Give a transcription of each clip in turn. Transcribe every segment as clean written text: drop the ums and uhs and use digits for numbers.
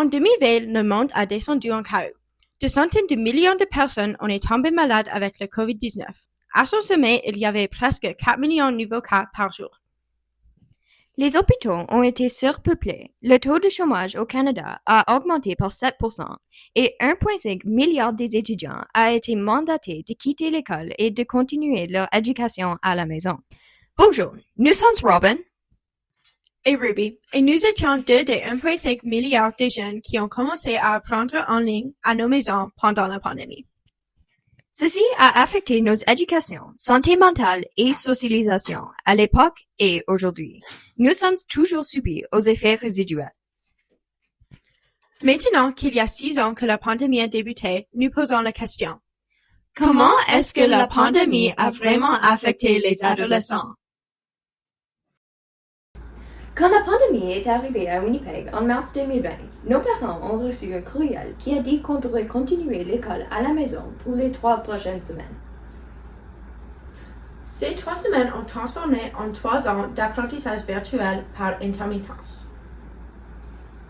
En 2020, le monde a descendu en chaos. Des centaines de millions de personnes ont été tombées malades avec le COVID-19. À son sommet, il y avait presque 4 millions de nouveaux cas par jour. Les hôpitaux ont été surpeuplés. Le taux de chômage au Canada a augmenté par 7% et 1,5 milliard des étudiants a été mandaté de quitter l'école et de continuer leur éducation à la maison. Bonjour, nous sommes Robin et Ruby, et nous étions deux des 1,5 milliard de jeunes qui ont commencé à apprendre en ligne à nos maisons pendant la pandémie. Ceci a affecté nos éducations, santé mentale et socialisation à l'époque et aujourd'hui. Nous sommes toujours subis aux effets résiduels. Maintenant qu'il y a 6 ans que la pandémie a débuté, nous posons la question. Comment est-ce que la pandémie a vraiment affecté les adolescents? Quand la pandémie est arrivée à Winnipeg en mars 2020, nos parents ont reçu un courriel qui a dit qu'on devrait continuer l'école à la maison pour les 3 prochaines semaines. Ces 3 semaines ont transformé en 3 ans d'apprentissage virtuel par intermittence.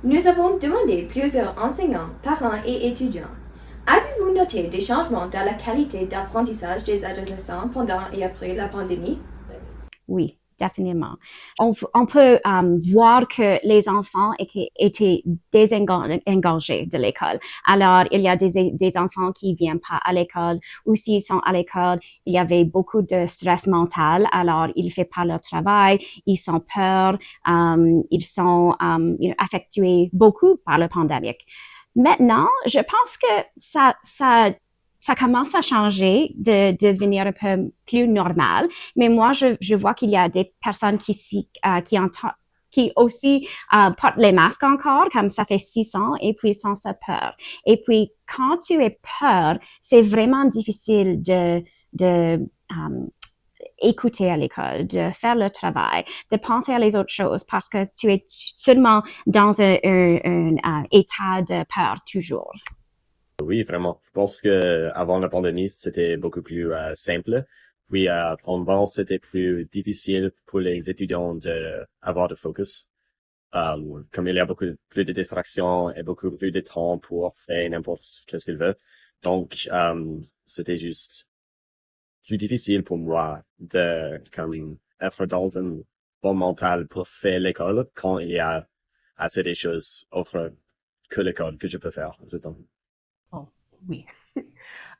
Nous avons demandé plusieurs enseignants, parents et étudiants. Avez-vous noté des changements dans la qualité d'apprentissage des adolescents pendant et après la pandémie? Oui, définitivement. On peut voir que les enfants étaient désengagés de l'école. Alors, il y a des enfants qui viennent pas à l'école, ou s'ils sont à l'école, il y avait beaucoup de stress mental. Alors, ils ne font pas leur travail, ils sont peur, ils sont affectés beaucoup par la pandémie. Maintenant, je pense que ça commence à changer, de devenir un peu plus normal. Mais moi, je vois qu'il y a des personnes qui aussi portent les masques encore, comme ça fait 6 ans, et puis sans se peur. Et puis, quand tu es peur, c'est vraiment difficile de écouter à l'école, de faire le travail, de penser à les autres choses, parce que tu es seulement dans un état de peur toujours. Oui, vraiment. Je pense que avant la pandémie, c'était beaucoup plus simple. Puis pendant, c'était plus difficile pour les étudiants de avoir de focus. Comme il y a beaucoup plus de distractions et beaucoup plus de temps pour faire n'importe qu'est-ce qu'ils veulent. Donc, c'était juste plus difficile pour moi de comme être dans un bon mental pour faire l'école quand il y a assez de choses autres que l'école que je peux faire. Oh, oui.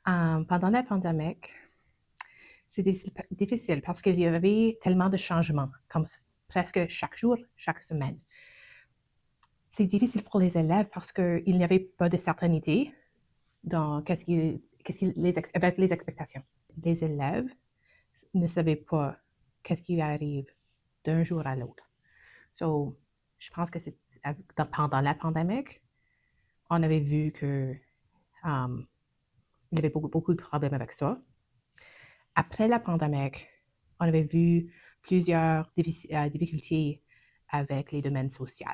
Pendant la pandémie, c'est difficile parce qu'il y avait tellement de changements, comme presque chaque jour, chaque semaine. C'est difficile pour les élèves parce qu'il n'y avait pas de certainté dans avec les expectations. Les élèves ne savaient pas qu'est-ce qui arrive d'un jour à l'autre. So, je pense que pendant la pandémie, on avait vu que il y avait beaucoup de problèmes avec ça. Après la pandémie, on avait vu plusieurs difficultés avec les domaines sociaux.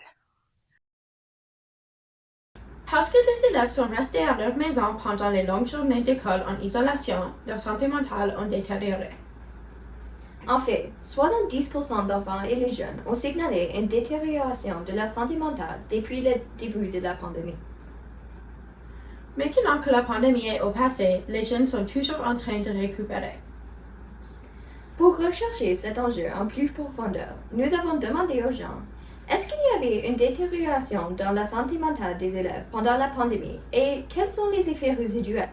Parce que les élèves sont restés à leur maison pendant les longues journées d'école en isolation, leur santé mentale a détérioré. En fait, 70% d'enfants et les jeunes ont signalé une détérioration de leur santé mentale depuis le début de la pandémie. Maintenant que la pandémie est au passé, les jeunes sont toujours en train de récupérer. Pour rechercher cet enjeu en plus profondeur, nous avons demandé aux gens, est-ce qu'il y avait une détérioration dans la santé mentale des élèves pendant la pandémie et quels sont les effets résiduels?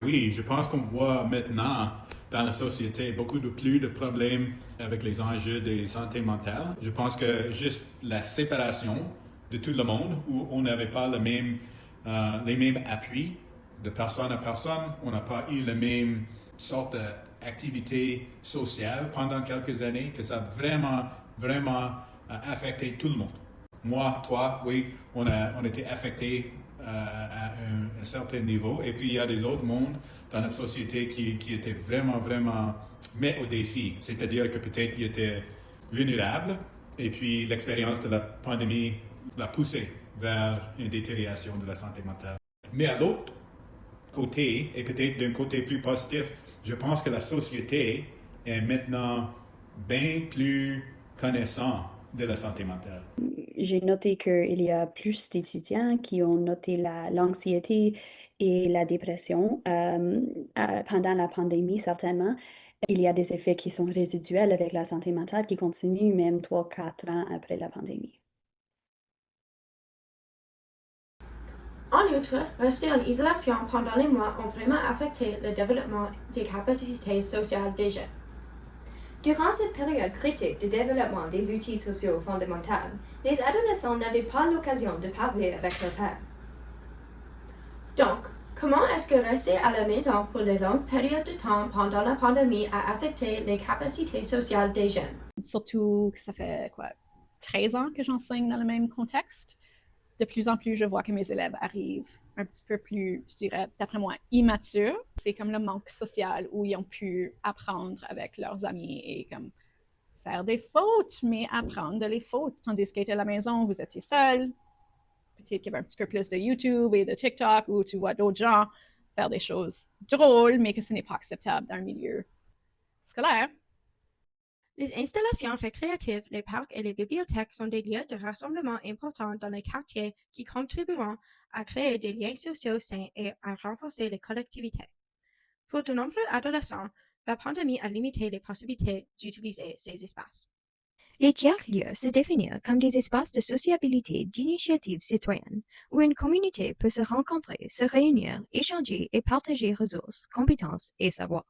Oui, je pense qu'on voit maintenant dans la société beaucoup plus de problèmes avec les enjeux de santé mentale. Je pense que juste la séparation de tout le monde, où on n'avait pas les mêmes appuis de personne à personne, on n'a pas eu la même sorte d'activité sociale pendant quelques années, que ça a vraiment affecté tout le monde. Moi, toi, oui, on était affectés à un certain niveau. Et puis, il y a des autres mondes dans notre société qui étaient vraiment mis au défi. C'est-à-dire que peut-être ils étaient vulnérables. Et puis, l'expérience de la pandémie l'a poussé vers une détérioration de la santé mentale. Mais à l'autre côté, et peut-être d'un côté plus positif, je pense que la société est maintenant bien plus connaissante de la santé mentale. J'ai noté qu'il y a plus d'étudiants qui ont noté l'anxiété et la dépression pendant la pandémie, certainement. Il y a des effets qui sont résiduels avec la santé mentale qui continuent même 3-4 ans après la pandémie. En outre, rester en isolation pendant les mois ont vraiment affecté le développement des capacités sociales des jeunes. Durant cette période critique de développement des outils sociaux fondamentaux, les adolescents n'avaient pas l'occasion de parler avec leurs pairs. Donc, comment est-ce que rester à la maison pour de longues périodes de temps pendant la pandémie a affecté les capacités sociales des jeunes? Surtout que ça fait 13 ans que j'enseigne dans le même contexte. De plus en plus, je vois que mes élèves arrivent un petit peu plus, je dirais, d'après moi, immatures. C'est comme le manque social où ils ont pu apprendre avec leurs amis et comme faire des fautes, mais apprendre de les fautes. Tandis qu'être à la maison, vous étiez seul. Peut-être qu'il y avait un petit peu plus de YouTube et de TikTok où tu vois d'autres gens faire des choses drôles, mais que ce n'est pas acceptable dans un milieu scolaire. Les installations récréatives, les parcs et les bibliothèques sont des lieux de rassemblement importants dans les quartiers qui contribueront à créer des liens sociaux sains et à renforcer les collectivités. Pour de nombreux adolescents, la pandémie a limité les possibilités d'utiliser ces espaces. Les tiers-lieux se définissent comme des espaces de sociabilité d'initiative citoyenne où une communauté peut se rencontrer, se réunir, échanger et partager ressources, compétences et savoirs.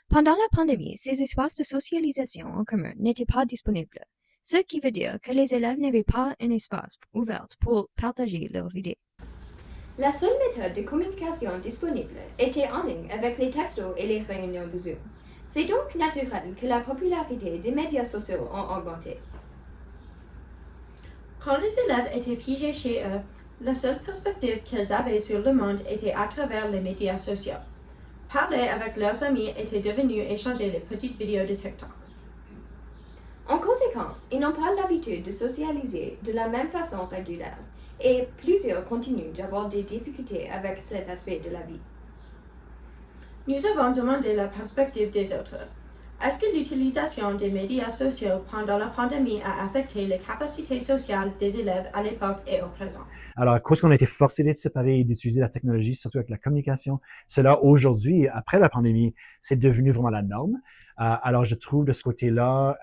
Pendant la pandémie, ces espaces de socialisation en commun n'étaient pas disponibles, ce qui veut dire que les élèves n'avaient pas un espace ouvert pour partager leurs idées. La seule méthode de communication disponible était en ligne avec les textos et les réunions de Zoom. C'est donc naturel que la popularité des médias sociaux a augmenté. Quand les élèves étaient piégés chez eux, la seule perspective qu'ils avaient sur le monde était à travers les médias sociaux. Parler avec leurs amis était devenu échanger les petites vidéos de TikTok. En conséquence, ils n'ont pas l'habitude de socialiser de la même façon régulière et plusieurs continuent d'avoir des difficultés avec cet aspect de la vie. Nous avons demandé la perspective des autres. Est-ce que l'utilisation des médias sociaux pendant la pandémie a affecté les capacités sociales des élèves à l'époque et au présent? Alors, à cause qu'on a été forcé d'être séparés et d'utiliser la technologie, surtout avec la communication, cela aujourd'hui, après la pandémie, c'est devenu vraiment la norme. Alors, je trouve de ce côté-là,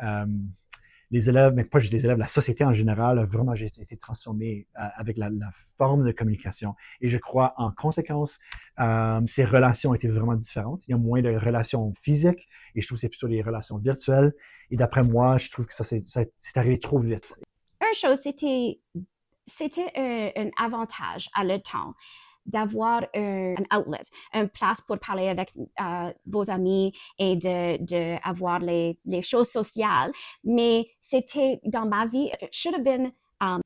les élèves, mais pas juste les élèves, la société en général a vraiment été transformée avec la forme de communication. Et je crois, en conséquence, ces relations étaient vraiment différentes. Il y a moins de relations physiques et je trouve que c'est plutôt des relations virtuelles. Et d'après moi, je trouve que ça c'est arrivé trop vite. Une chose, c'était un avantage à le temps d'avoir un outlet, une place pour parler avec vos amis et d'avoir les choses sociales. Mais c'était, dans ma vie, it should have been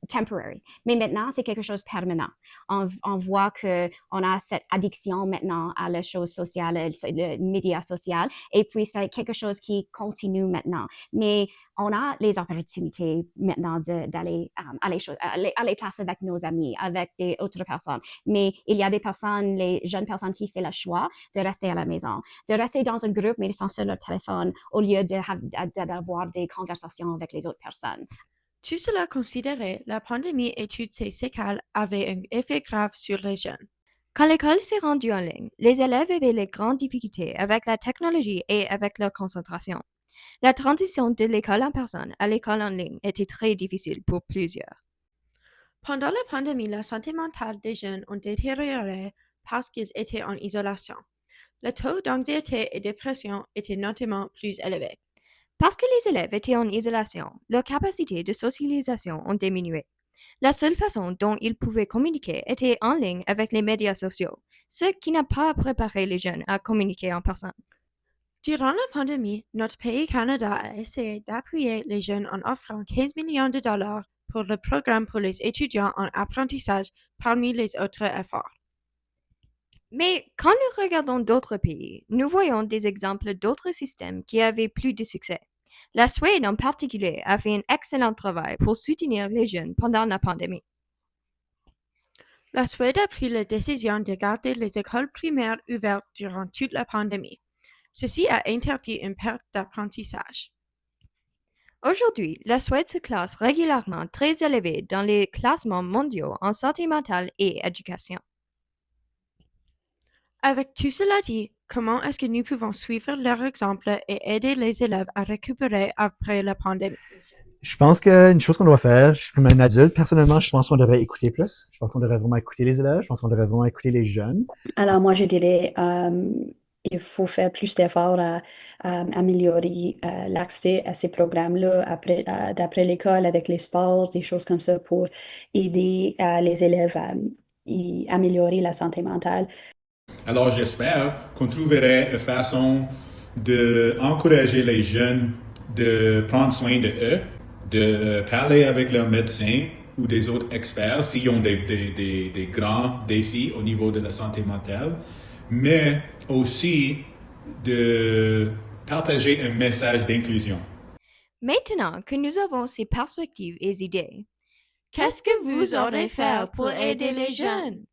temporary. Mais maintenant, c'est quelque chose de permanent. On voit qu'on a cette addiction maintenant à la chose sociale, le média social, et puis c'est quelque chose qui continue maintenant. Mais on a les opportunités maintenant d'aller à les places avec nos amis, avec des autres personnes. Mais il y a des personnes, les jeunes personnes qui font le choix de rester à la maison, de rester dans un groupe, mais sans sur leur téléphone, au lieu d'avoir des conversations avec les autres personnes. Tout cela considéré, la pandémie et toutes ses séquelles avaient un effet grave sur les jeunes. Quand l'école s'est rendue en ligne, les élèves avaient les grandes difficultés avec la technologie et avec leur concentration. La transition de l'école en personne à l'école en ligne était très difficile pour plusieurs. Pendant la pandémie, la santé mentale des jeunes ont détérioré parce qu'ils étaient en isolation. Le taux d'anxiété et de dépression était notamment plus élevé. Parce que les élèves étaient en isolation, leurs capacités de socialisation ont diminué. La seule façon dont ils pouvaient communiquer était en ligne avec les médias sociaux, ce qui n'a pas préparé les jeunes à communiquer en personne. Durant la pandémie, notre pays Canada a essayé d'appuyer les jeunes en offrant 15 millions de dollars pour le programme pour les étudiants en apprentissage parmi les autres efforts. Mais quand nous regardons d'autres pays, nous voyons des exemples d'autres systèmes qui avaient plus de succès. La Suède en particulier a fait un excellent travail pour soutenir les jeunes pendant la pandémie. La Suède a pris la décision de garder les écoles primaires ouvertes durant toute la pandémie. Ceci a interdit une perte d'apprentissage. Aujourd'hui, la Suède se classe régulièrement très élevée dans les classements mondiaux en santé mentale et éducation. Avec tout cela dit, comment est-ce que nous pouvons suivre leur exemple et aider les élèves à récupérer après la pandémie? Je pense qu'une chose qu'on doit faire, je suis comme un adulte, personnellement, je pense qu'on devrait écouter plus. Je pense qu'on devrait vraiment écouter les élèves. Je pense qu'on devrait vraiment écouter les jeunes. Alors moi, je dirais il faut faire plus d'efforts à améliorer l'accès à ces programmes-là d'après l'école avec les sports, des choses comme ça pour aider les élèves à améliorer la santé mentale. Alors j'espère qu'on trouverait une façon d'encourager les jeunes de prendre soin de eux, de parler avec leurs médecins ou des autres experts s'ils ont des grands défis au niveau de la santé mentale, mais aussi de partager un message d'inclusion. Maintenant que nous avons ces perspectives et idées, Qu'est-ce que vous aurez fait pour aider les jeunes?